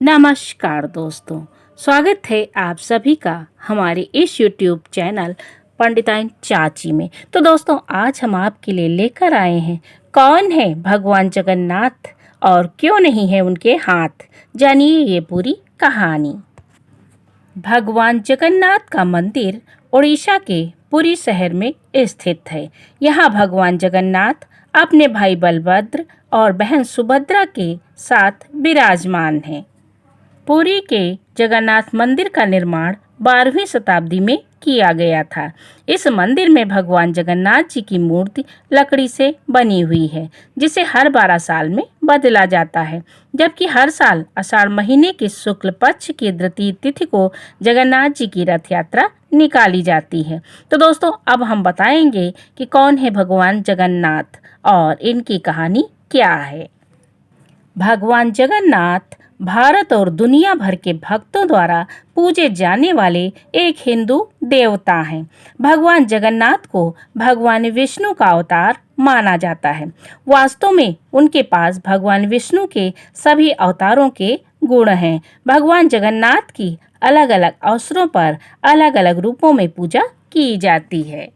नमस्कार दोस्तों, स्वागत है आप सभी का हमारे इस YouTube चैनल पंडिताइन चाची में। तो दोस्तों, आज हम आपके लिए लेकर आए हैं कौन है भगवान जगन्नाथ और क्यों नहीं है उनके हाथ। जानिए ये पूरी कहानी। भगवान जगन्नाथ का मंदिर उड़ीसा के पुरी शहर में स्थित है। यहाँ भगवान जगन्नाथ अपने भाई बलभद्र और बहन सुभद्रा के साथ विराजमान हैं। पुरी के जगन्नाथ मंदिर का निर्माण 12वीं शताब्दी में किया गया था। इस मंदिर में भगवान जगन्नाथ जी की मूर्ति लकड़ी से बनी हुई है, जिसे हर 12 साल में बदला जाता है, जबकि हर साल आषाढ़ महीने के शुक्ल पक्ष की द्वितीय तिथि को जगन्नाथ जी की रथ यात्रा निकाली जाती है। तो दोस्तों, अब हम बताएंगे कि कौन है भगवान जगन्नाथ और इनकी कहानी क्या है। भगवान जगन्नाथ भारत और दुनिया भर के भक्तों द्वारा पूजे जाने वाले एक हिंदू देवता हैं। भगवान जगन्नाथ को भगवान विष्णु का अवतार माना जाता है। वास्तव में उनके पास भगवान विष्णु के सभी अवतारों के गुण हैं। भगवान जगन्नाथ की अलग अलग अवसरों पर अलग अलग रूपों में पूजा की जाती है।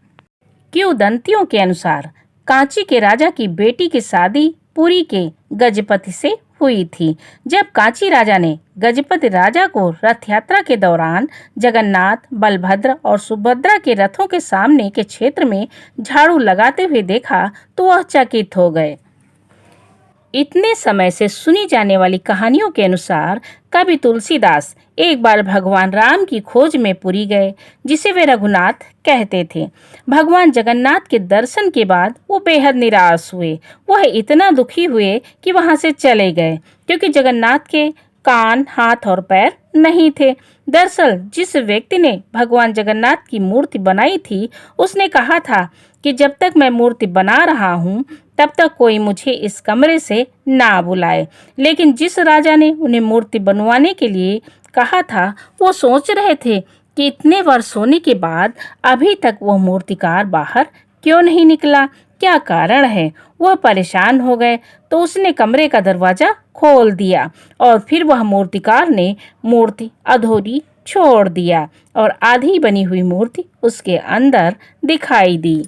किंवदंतियों के अनुसार कांची के राजा की बेटी की शादी पुरी के गजपति से हुई थी। जब कांची राजा ने गजपति राजा को रथ यात्रा के दौरान जगन्नाथ, बलभद्र और सुभद्रा के रथों के सामने के क्षेत्र में झाड़ू लगाते हुए देखा तो वह चकित हो गए। इतने समय से सुनी जाने वाली कहानियों के अनुसार कवि तुलसीदास एक बार भगवान राम की खोज में पुरी गए, जिसे वे रघुनाथ कहते थे। भगवान जगन्नाथ के दर्शन के बाद वो बेहद निराश हुए। वह इतना दुखी हुए कि वहां से चले गए, क्योंकि जगन्नाथ के कान, हाथ और पैर नहीं थे। दरअसल जिस व्यक्ति ने भगवान जगन्नाथ की मूर्ति बनाई थी, उसने कहा था कि जब तक मैं मूर्ति बना रहा हूँ तब तक कोई मुझे इस कमरे से ना बुलाए। लेकिन जिस राजा ने उन्हें मूर्ति बनवाने के लिए कहा था, वो सोच रहे थे कि इतने वर्ष होने के बाद अभी तक वह मूर्तिकार बाहर क्यों नहीं निकला, क्या कारण है। वह परेशान हो गए तो उसने कमरे का दरवाजा खोल दिया और फिर वह मूर्तिकार ने मूर्ति अधूरी छोड़ दिया और आधी बनी हुई मूर्ति उसके अंदर दिखाई दी।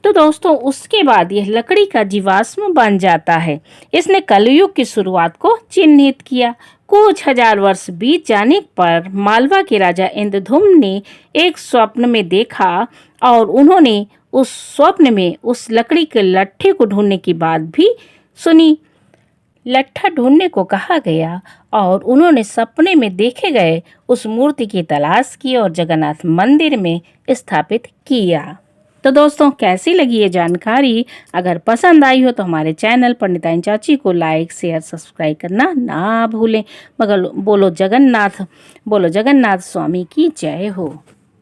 तो दोस्तों, उसके बाद यह लकड़ी का जीवाश्म बन जाता है। इसने कलयुग की शुरुआत को चिन्हित किया। कुछ हजार वर्ष बीत जाने पर मालवा के राजा इंद्रधुम्न ने एक स्वप्न में देखा और उन्होंने उस स्वप्न में उस लकड़ी के लट्ठे को ढूंढने की बात भी सुनी। लट्ठा ढूंढने को कहा गया और उन्होंने सपने में देखे गए उस मूर्ति की तलाश की और जगन्नाथ मंदिर में स्थापित किया। तो दोस्तों, कैसी लगी ये जानकारी? अगर पसंद आई हो तो हमारे चैनल पंडिताइन चाची को लाइक, शेयर, सब्सक्राइब करना ना भूलें। मगर बोलो जगन्नाथ स्वामी की जय हो।